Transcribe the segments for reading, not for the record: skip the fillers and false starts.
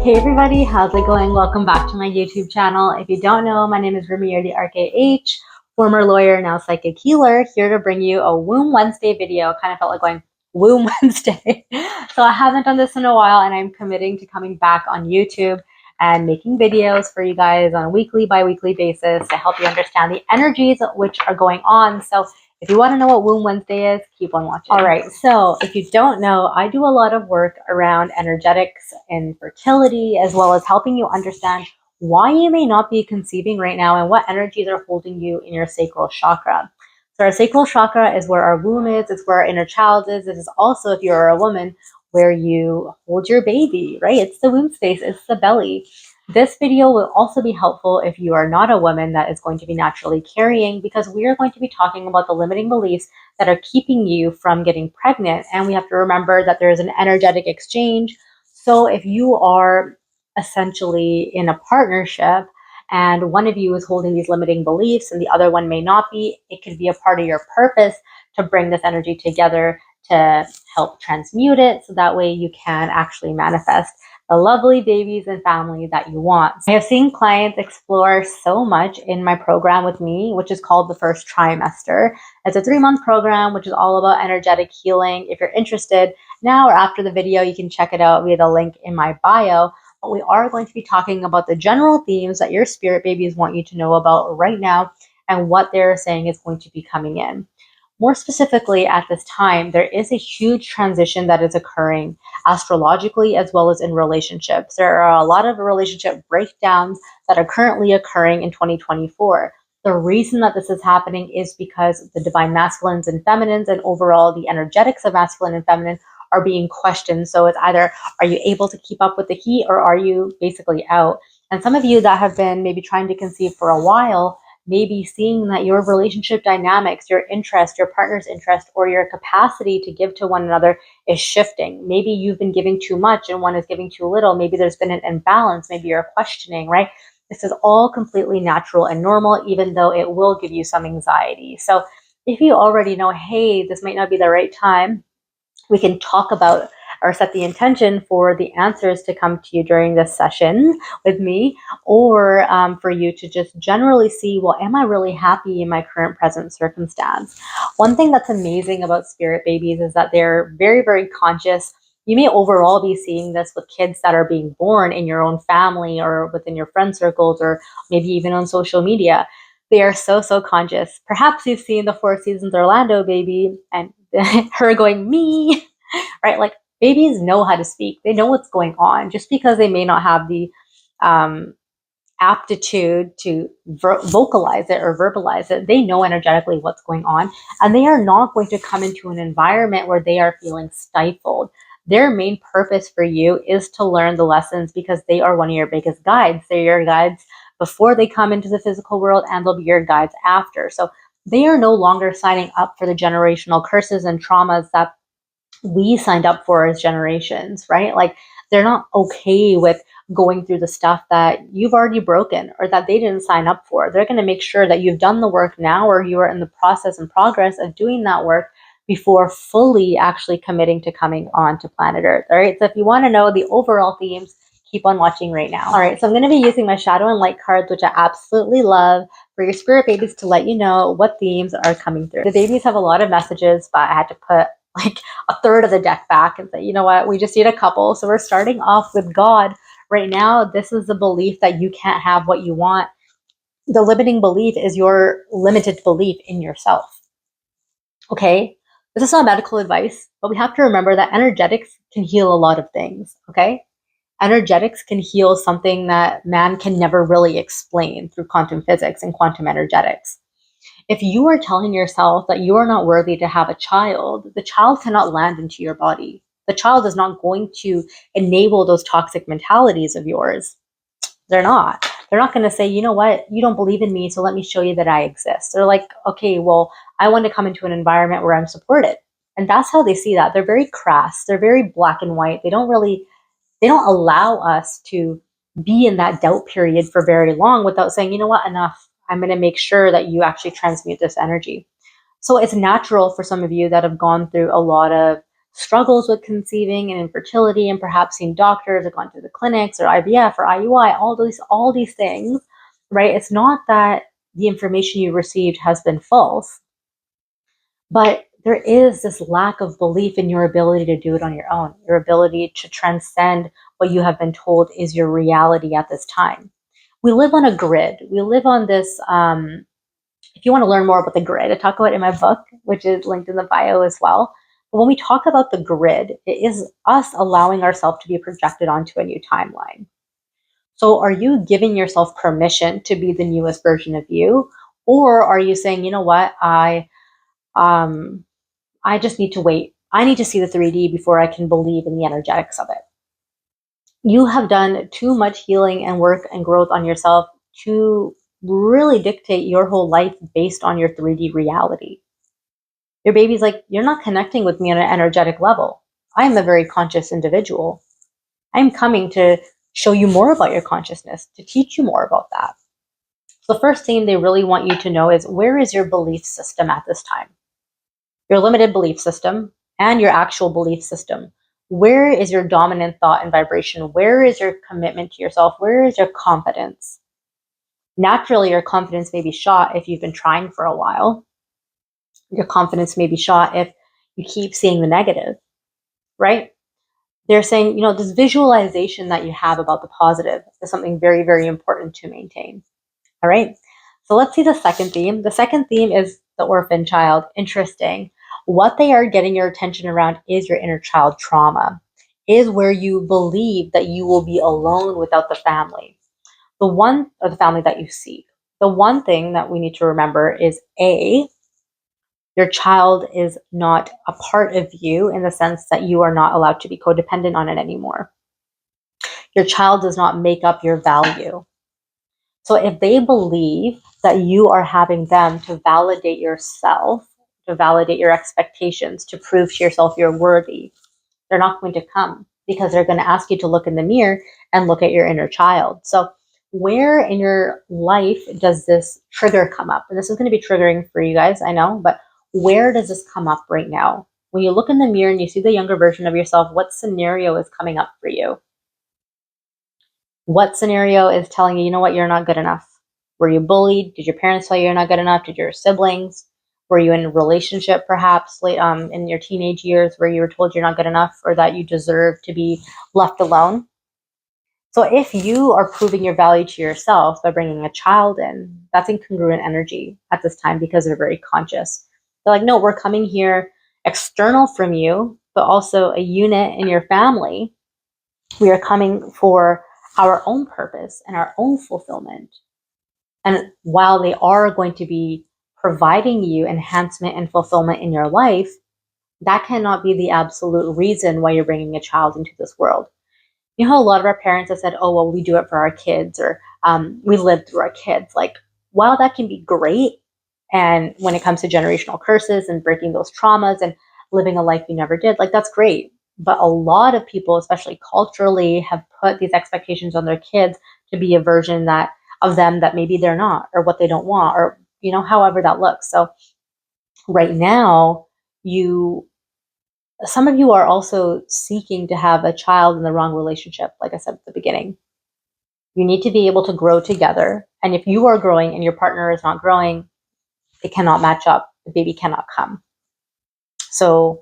Hey everybody, how's it going? Welcome back to my YouTube channel. If you don't know, my name is Ramir the RKH, former lawyer, now psychic healer, here to bring you a Womb Wednesday video. Kind of felt like going Womb Wednesday. So I haven't done this in a while, and I'm committing to coming back on YouTube and making videos for you guys on a weekly, bi-weekly basis to help you understand the energies which are going on. So if you want to know what Womb Wednesday is, keep on watching. All right, so if you don't know, I do a lot of work around energetics and fertility, as well as helping you understand why you may not be conceiving right now and what energies are holding you in your sacral chakra. So our sacral chakra is where our womb is, it's where our inner child is. It is also, if you're a woman, where you hold your baby, right? It's the womb space, it's the belly. This video will also be helpful if you are not a woman that is going to be naturally carrying, because we are going to be talking about the limiting beliefs that are keeping you from getting pregnant. And we have to remember that there is an energetic exchange. So if you are essentially in a partnership and one of you is holding these limiting beliefs and the other one may not be, it could be a part of your purpose to bring this energy together to help transmute it, so that way you can actually manifest the lovely babies and family that you want. I have seen clients explore so much in my program with me, which is called the First Trimester. It's a 3-month program, which is all about energetic healing. If you're interested now or after the video, you can check it out via the link in my bio. But we are going to be talking about the general themes that your spirit babies want you to know about right now and what they're saying is going to be coming in. More specifically, at this time, there is a huge transition that is occurring astrologically as well as in relationships. There are a lot of relationship breakdowns that are currently occurring in 2024. The reason that this is happening is because the divine masculines and feminines and overall the energetics of masculine and feminine are being questioned. So it's either, are you able to keep up with the heat, or are you basically out? And some of you that have been maybe trying to conceive for a while, maybe seeing that your relationship dynamics, your interest, your partner's interest, or your capacity to give to one another is shifting. Maybe you've been giving too much and one is giving too little. Maybe there's been an imbalance. Maybe you're questioning, right? This is all completely natural and normal, even though it will give you some anxiety. So if you already know, hey, this might not be the right time, we can talk about or set the intention for the answers to come to you during this session with me, or for you to just generally see, well, am I really happy in my current present circumstance? One thing that's amazing about spirit babies is that they're very, very conscious. You may overall be seeing this with kids that are being born in your own family or within your friend circles, or maybe even on social media. They are so, so conscious. Perhaps you've seen the Four Seasons Orlando baby and her going, me, right? Like, babies know how to speak. They know what's going on. Just because they may not have the aptitude to vocalize it or verbalize it, they know energetically what's going on. And they are not going to come into an environment where they are feeling stifled. Their main purpose for you is to learn the lessons, because they are one of your biggest guides. They're your guides before they come into the physical world, and they'll be your guides after. So they are no longer signing up for the generational curses and traumas that we signed up for as generations, right? Like, they're not okay with going through the stuff that you've already broken or that they didn't sign up for. They're going to make sure that you've done the work now, or you are in the process and progress of doing that work before fully actually committing to coming on to planet Earth. All right. So if you want to know the overall themes, keep on watching right now. All right. So I'm going to be using my shadow and light cards, which I absolutely love, for your spirit babies to let you know what themes are coming through. The babies have a lot of messages, but I had to put like a third of the deck back and say, you know what, we just need a couple. So we're starting off with God. Right now, this is the belief that you can't have what you want. The limiting belief is your limited belief in yourself. Okay? This is not medical advice, but we have to remember that energetics can heal a lot of things. Okay? Energetics can heal something that man can never really explain through quantum physics and quantum energetics. If you are telling yourself that you are not worthy to have a child, the child cannot land into your body. The child is not going to enable those toxic mentalities of yours. They're not. They're not going to say, you know what, you don't believe in me, so let me show you that I exist. They're like, okay, well, I want to come into an environment where I'm supported. And that's how they see that. They're very crass. They're very black and white. They don't allow us to be in that doubt period for very long without saying, you know what, enough. I'm going to make sure that you actually transmute this energy. So it's natural for some of you that have gone through a lot of struggles with conceiving and infertility and perhaps seen doctors or gone to the clinics or IVF or IUI, all these things, right? It's not that the information you received has been false, but there is this lack of belief in your ability to do it on your own, your ability to transcend what you have been told is your reality at this time. We live on a grid. We live on this, if you want to learn more about the grid, I talk about it in my book, which is linked in the bio as well. But when we talk about the grid, it is us allowing ourselves to be projected onto a new timeline. So are you giving yourself permission to be the newest version of you? Or are you saying, you know what, I just need to wait. I need to see the 3D before I can believe in the energetics of it. You have done too much healing and work and growth on yourself to really dictate your whole life based on your 3D reality. Your baby's like, you're not connecting with me on an energetic level. I am a very conscious individual. I'm coming to show you more about your consciousness, to teach you more about that. So the first thing they really want you to know is, where is your belief system at this time? Your limited belief system and your actual belief system. Where is your dominant thought and vibration? Where is your commitment to yourself? Where is your confidence? Naturally, your confidence may be shot if you've been trying for a while. Your confidence may be shot if you keep seeing the negative, right? They're saying, this visualization that you have about the positive is something very, very important to maintain. All right. So let's see the second theme. The second theme is the orphan child. Interesting. What they are getting your attention around is your inner child trauma, is where you believe that you will be alone without the family, or the family that you seek. The one thing that we need to remember is your child is not a part of you in the sense that you are not allowed to be codependent on it anymore. Your child does not make up your value. So if they believe that you are having them to validate yourself, to validate your expectations, to prove to yourself you're worthy, they're not going to come, because they're going to ask you to look in the mirror and look at your inner child. So where in your life does this trigger come up? And this is going to be triggering for you guys, I know, but where does this come up right now? When you look in the mirror and you see the younger version of yourself, what scenario is coming up for you? What scenario is telling you, you know what, you're not good enough? Were you bullied? Did your parents tell you you're not good enough? Did your siblings? Were you in a relationship perhaps late in your teenage years where you were told you're not good enough or that you deserve to be left alone? So if you are proving your value to yourself by bringing a child in, that's incongruent energy at this time because they're very conscious. They're like, no, we're coming here external from you, but also a unit in your family. We are coming for our own purpose and our own fulfillment. And while they are going to be providing you enhancement and fulfillment in your life, that cannot be the absolute reason why you're bringing a child into this world. You know how a lot of our parents have said, oh, well, we do it for our kids, or we live through our kids. Like, while that can be great, and when it comes to generational curses and breaking those traumas and living a life you never did, like, that's great. But a lot of people, especially culturally, have put these expectations on their kids to be a version of them that maybe they're not, or what they don't want, or, however that looks. So right now, some of you are also seeking to have a child in the wrong relationship, like I said at the beginning. You need to be able to grow together. And if you are growing and your partner is not growing, it cannot match up. The baby cannot come. So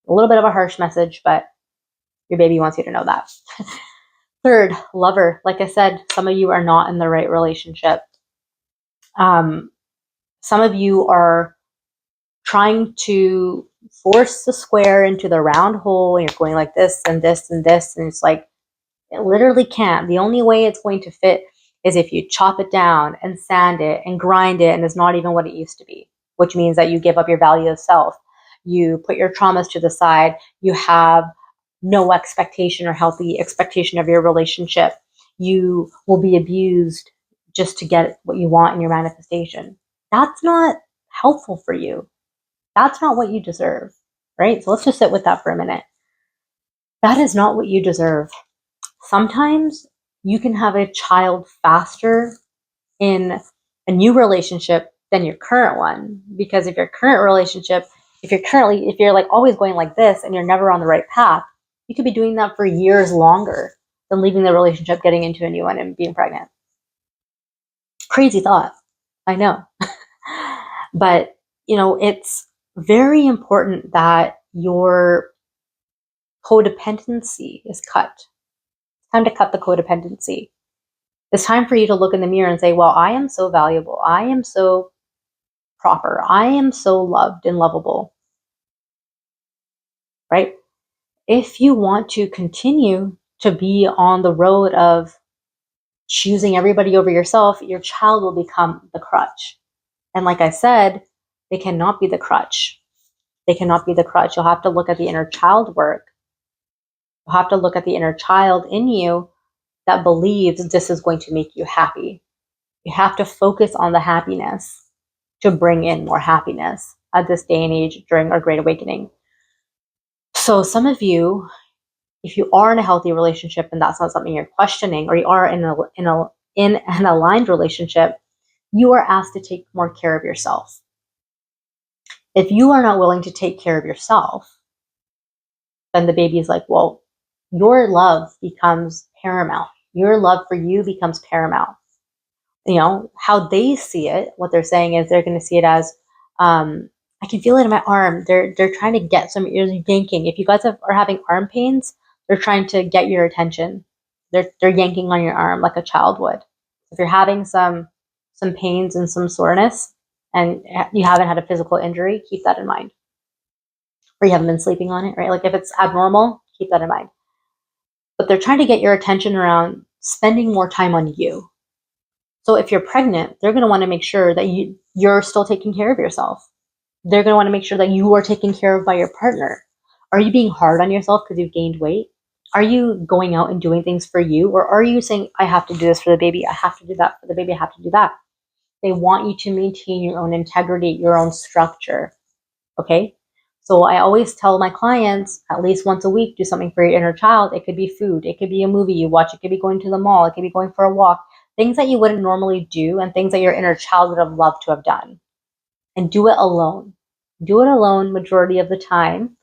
a little bit of a harsh message, but your baby wants you to know that. Third, lover. Like I said, some of you are not in the right relationship. Some of you are trying to force the square into the round hole, and you're going like this and this and this, and it's like, it literally can't. The only way it's going to fit is if you chop it down and sand it and grind it, and it's not even what it used to be, which means that you give up your value of self. You put your traumas to the side. You have no expectation or healthy expectation of your relationship. You will be abused just to get what you want in your manifestation. That's not helpful for you. That's not what you deserve, right? So let's just sit with that for a minute. That is not what you deserve. Sometimes you can have a child faster in a new relationship than your current one, because if your current relationship If you're like always going like this and you're never on the right path, you could be doing that for years longer than leaving the relationship, getting into a new one, and being pregnant. Crazy thought, I know. But, it's very important that your codependency is cut. It's time to cut the codependency. It's time for you to look in the mirror and say, well, I am so valuable. I am so proper. I am so loved and lovable, right? If you want to continue to be on the road of choosing everybody over yourself, your child will become the crutch. And like I said, they cannot be the crutch. They cannot be the crutch. You'll have to look at the inner child work. You'll have to look at the inner child in you that believes this is going to make you happy. You have to focus on the happiness to bring in more happiness at this day and age during our Great Awakening. So some of you, if you are in a healthy relationship and that's not something you're questioning, or you are in an aligned relationship, you are asked to take more care of yourself. If you are not willing to take care of yourself, then the baby is like, well, your love becomes paramount. Your love for you becomes paramount. How they see it, what they're saying is they're going to see it as, I can feel it in my arm. They're trying to get you're yanking. If you guys are having arm pains, they're trying to get your attention. They're yanking on your arm like a child would. If you're having some pains and some soreness and you haven't had a physical injury, keep that in mind. Or you haven't been sleeping on it, right? Like if it's abnormal, keep that in mind. But they're trying to get your attention around spending more time on you. So if you're pregnant, they're going to want to make sure that you're still taking care of yourself. They're going to want to make sure that you are taken care of by your partner. Are you being hard on yourself because you've gained weight? Are you going out and doing things for you? Or are you saying, I have to do this for the baby. I have to do that for the baby. I have to do that. They want you to maintain your own integrity, your own structure. Okay? So I always tell my clients, at least once a week, do something for your inner child. It could be food. It could be a movie you watch. It could be going to the mall. It could be going for a walk. Things that you wouldn't normally do and things that your inner child would have loved to have done. And do it alone. Do it alone majority of the time.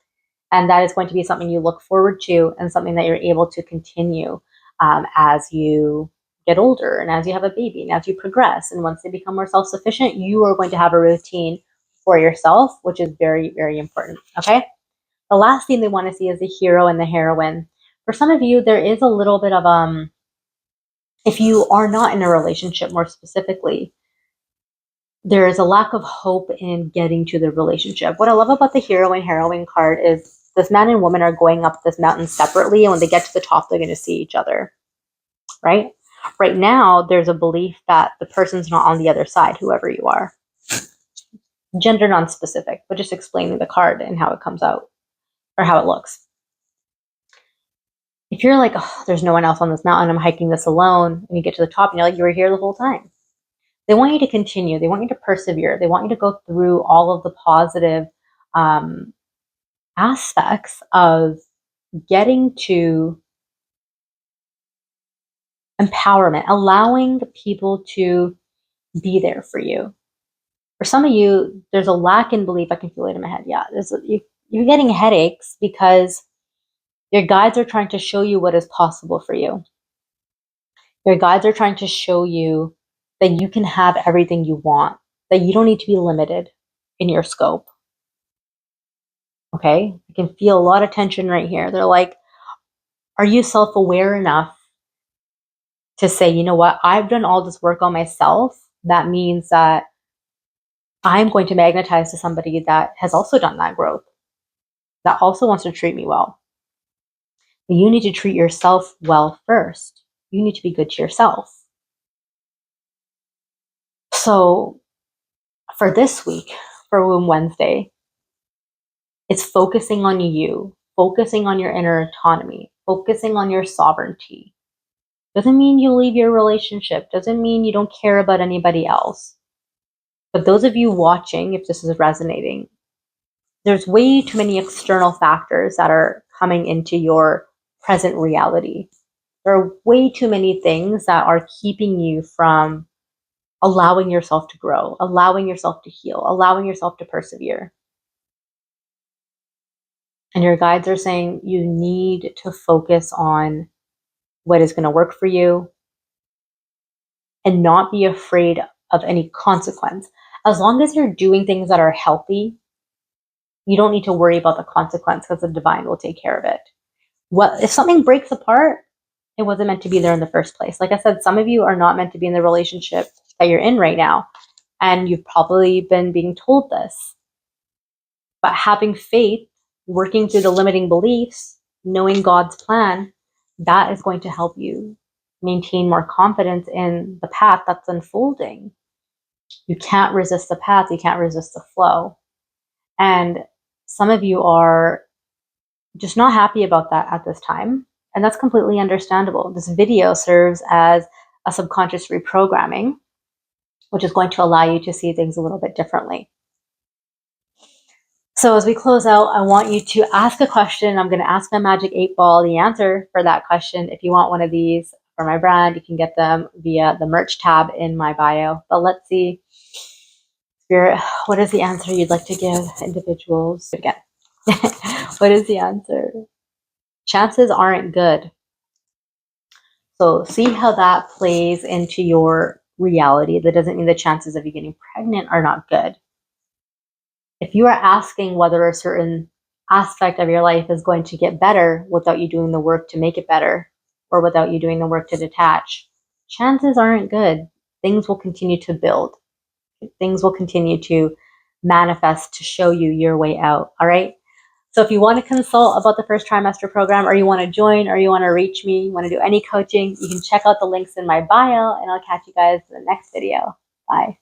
And that is going to be something you look forward to and something that you're able to continue as you get older and as you have a baby and as you progress. And once they become more self-sufficient, you are going to have a routine for yourself, which is very, very important. Okay. The last thing they want to see is the hero and the heroine. For some of you, there is a little bit of, if you are not in a relationship more specifically, there is a lack of hope in getting to the relationship. What I love about the hero and heroine card is this man and woman are going up this mountain separately, and when they get to the top, they're going to see each other, right? Right now, there's a belief that the person's not on the other side, whoever you are. Gender non-specific, but just explaining the card and how it comes out or how it looks. If you're like, oh, there's no one else on this mountain, I'm hiking this alone, and you get to the top and you're like, you were here the whole time. They want you to continue. They want you to persevere. They want you to go through all of the positive aspects of getting to empowerment, allowing people to be there for you. For some of you, there's a lack in belief. I can feel it in my head. Yeah, you're getting headaches because your guides are trying to show you what is possible for you. Your guides are trying to show you that you can have everything you want, that you don't need to be limited in your scope. Okay? I can feel a lot of tension right here. They're like, are you self-aware enough to say, you know what, I've done all this work on myself. That means that I'm going to magnetize to somebody that has also done that growth, that also wants to treat me well. But you need to treat yourself well first. You need to be good to yourself. So for this week, for Womb Wednesday, it's focusing on you, focusing on your inner autonomy, focusing on your sovereignty. Doesn't mean you leave your relationship. Doesn't mean you don't care about anybody else. But those of you watching, if this is resonating, there's way too many external factors that are coming into your present reality. There are way too many things that are keeping you from allowing yourself to grow, allowing yourself to heal, allowing yourself to persevere. And your guides are saying you need to focus on what is going to work for you and not be afraid of any consequence. As long as you're doing things that are healthy, you don't need to worry about the consequence because the divine will take care of it. What if something breaks apart? It wasn't meant to be there in the first place. Like I said, some of you are not meant to be in the relationship that you're in right now, and you've probably been being told this. But having faith, working through the limiting beliefs, knowing God's plan, that is going to help you maintain more confidence in the path that's unfolding. You can't resist the path, you can't resist the flow. And some of you are just not happy about that at this time. And that's completely understandable. This video serves as a subconscious reprogramming, which is going to allow you to see things a little bit differently. So as we close out, I want you to ask a question. I'm going to ask my magic 8-ball the answer for that question. If you want one of these for my brand, you can get them via the merch tab in my bio. But let's see, Spirit, what is the answer you'd like to give individuals? Again, what is the answer? Chances aren't good. So see how that plays into your reality. That doesn't mean the chances of you getting pregnant are not good. If you are asking whether a certain aspect of your life is going to get better without you doing the work to make it better, or without you doing the work to detach, chances aren't good. Things will continue to build. Things will continue to manifest to show you your way out. All right. So if you want to consult about the first trimester program, or you want to join, or you want to reach me, you want to do any coaching, you can check out the links in my bio, and I'll catch you guys in the next video. Bye.